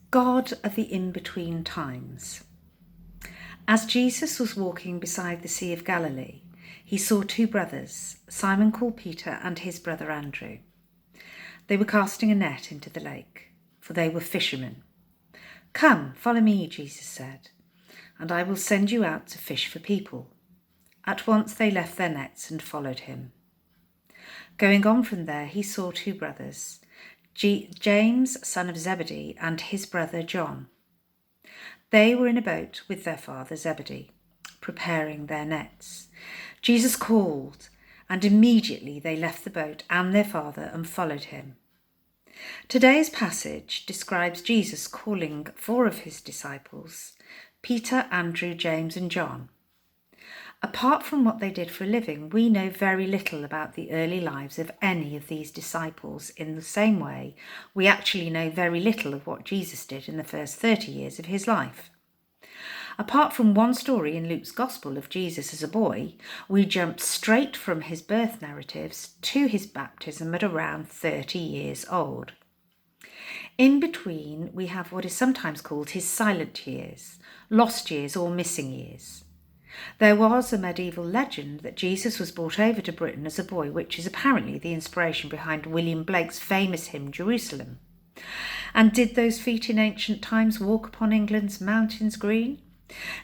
God of the in-between times. As Jesus was walking beside the Sea of Galilee, he saw two brothers, Simon called Peter and his brother Andrew. They were casting a net into the lake, for they were fishermen. "Come, follow me," Jesus said, "and I will send you out to fish for people." At once they left their nets and followed him. Going on from there, he saw two brothers, James, son of Zebedee, and his brother John. They were in a boat with their father Zebedee, preparing their nets. Jesus called, and immediately they left the boat and their father and followed him. Today's passage describes Jesus calling four of his disciples, Peter, Andrew, James, and John. Apart from what they did for a living, we know very little about the early lives of any of these disciples. In the same way, we actually know very little of what Jesus did in the first 30 years of his life. Apart from one story in Luke's Gospel of Jesus as a boy, we jump straight from his birth narratives to his baptism at around 30 years old. In between, we have what is sometimes called his silent years, lost years, or missing years. There was a medieval legend that Jesus was brought over to Britain as a boy, which is apparently the inspiration behind William Blake's famous hymn, Jerusalem. And did those feet in ancient times walk upon England's mountains green?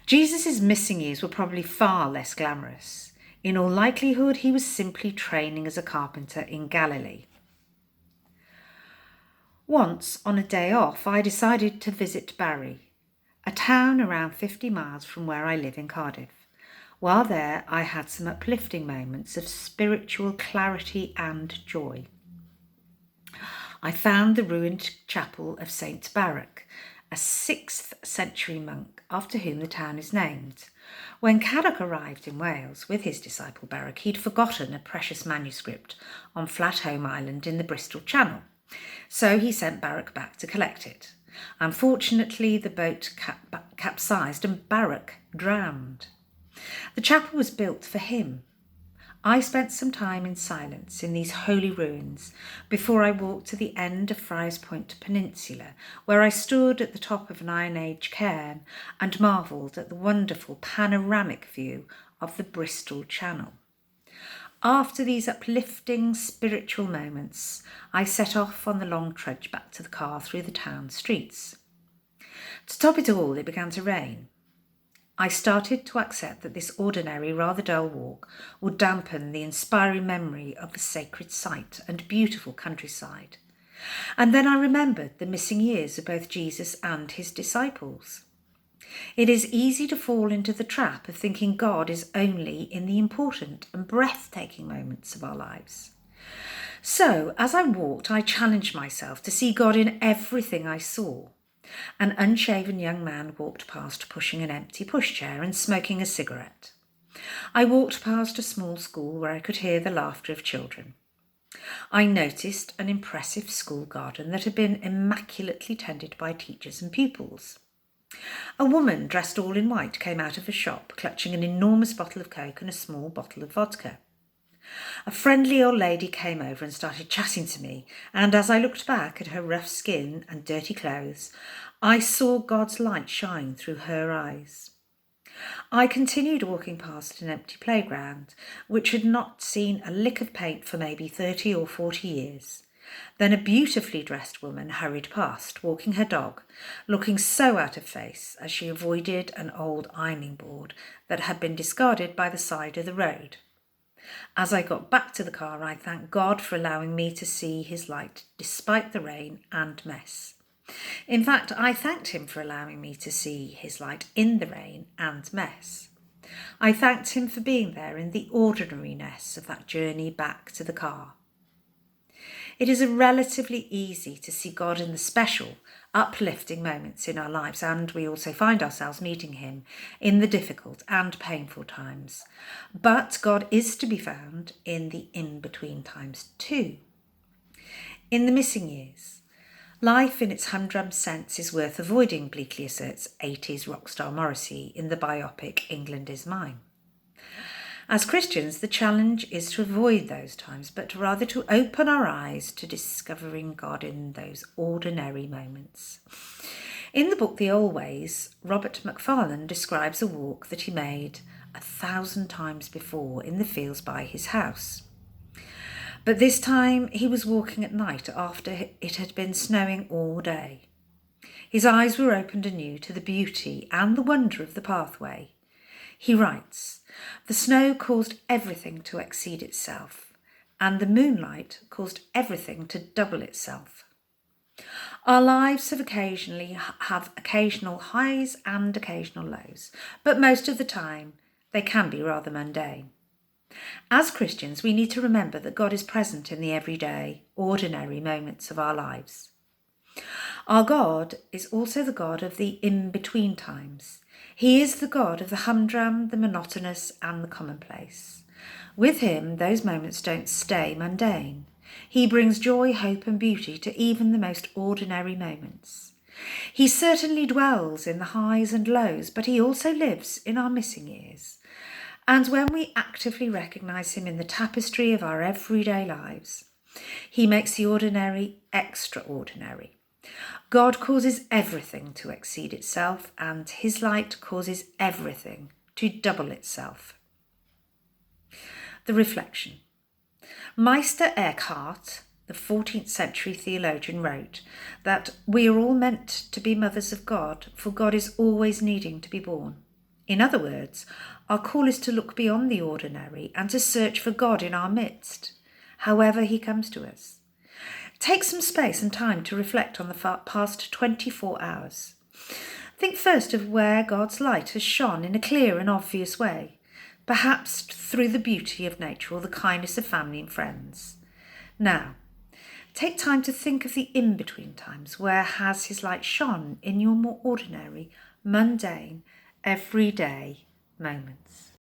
Jesus' missing years were probably far less glamorous. In all likelihood, he was simply training as a carpenter in Galilee. Once, on a day off, I decided to visit Barry, a town around 50 miles from where I live in Cardiff. While there, I had some uplifting moments of spiritual clarity and joy. I found the ruined chapel of St. Barrack, a 6th century monk after whom the town is named. When Caddock arrived in Wales with his disciple Barrack, he'd forgotten a precious manuscript on Flatholm Island in the Bristol Channel, so he sent Barrack back to collect it. Unfortunately, the boat capsized and Barrack drowned. The chapel was built for him. I spent some time in silence in these holy ruins before I walked to the end of Friars Point Peninsula, where I stood at the top of an Iron Age cairn and marvelled at the wonderful panoramic view of the Bristol Channel. After these uplifting spiritual moments, I set off on the long trudge back to the car through the town streets. To top it all, it began to rain. I started to accept that this ordinary, rather dull walk would dampen the inspiring memory of the sacred site and beautiful countryside. And then I remembered the missing years of both Jesus and his disciples. It is easy to fall into the trap of thinking God is only in the important and breathtaking moments of our lives. So, as I walked, I challenged myself to see God in everything I saw. An unshaven young man walked past pushing an empty pushchair and smoking a cigarette. I walked past a small school where I could hear the laughter of children. I noticed an impressive school garden that had been immaculately tended by teachers and pupils. A woman dressed all in white came out of a shop, clutching an enormous bottle of Coke and a small bottle of vodka. A friendly old lady came over and started chatting to me, and as I looked back at her rough skin and dirty clothes, I saw God's light shine through her eyes. I continued walking past an empty playground, which had not seen a lick of paint for maybe 30 or 40 years. Then a beautifully dressed woman hurried past, walking her dog, looking so out of face as she avoided an old ironing board that had been discarded by the side of the road. As I got back to the car, I thanked God for allowing me to see his light despite the rain and mess. In fact, I thanked him for allowing me to see his light in the rain and mess. I thanked him for being there in the ordinariness of that journey back to the car. It is relatively easy to see God in the special, uplifting moments in our lives, and we also find ourselves meeting him in the difficult and painful times. But God is to be found in the in-between times too. In the missing years, life in its humdrum sense is worth avoiding, bleakly asserts 80s rock star Morrissey in the biopic England Is Mine. As Christians, the challenge is to avoid those times, but rather to open our eyes to discovering God in those ordinary moments. In the book The Always, Robert Macfarlane describes a walk that he made 1,000 times before in the fields by his house. But this time he was walking at night after it had been snowing all day. His eyes were opened anew to the beauty and the wonder of the pathway. He writes, "The snow caused everything to exceed itself, and the moonlight caused everything to double itself." Our lives have occasional highs and occasional lows, but most of the time they can be rather mundane. As Christians, we need to remember that God is present in the everyday, ordinary moments of our lives. Our God is also the God of the in-between times. He is the God of the humdrum, the monotonous, and the commonplace. With him, those moments don't stay mundane. He brings joy, hope, and beauty to even the most ordinary moments. He certainly dwells in the highs and lows, but he also lives in our missing years. And when we actively recognise him in the tapestry of our everyday lives, he makes the ordinary extraordinary. God causes everything to exceed itself, and his light causes everything to double itself. The reflection. Meister Eckhart, the 14th century theologian, wrote that we are all meant to be mothers of God, for God is always needing to be born. In other words, our call is to look beyond the ordinary and to search for God in our midst, however he comes to us. Take some space and time to reflect on the past 24 hours. Think first of where God's light has shone in a clear and obvious way, perhaps through the beauty of nature or the kindness of family and friends. Now, take time to think of the in-between times. Where has his light shone in your more ordinary, mundane, everyday moments?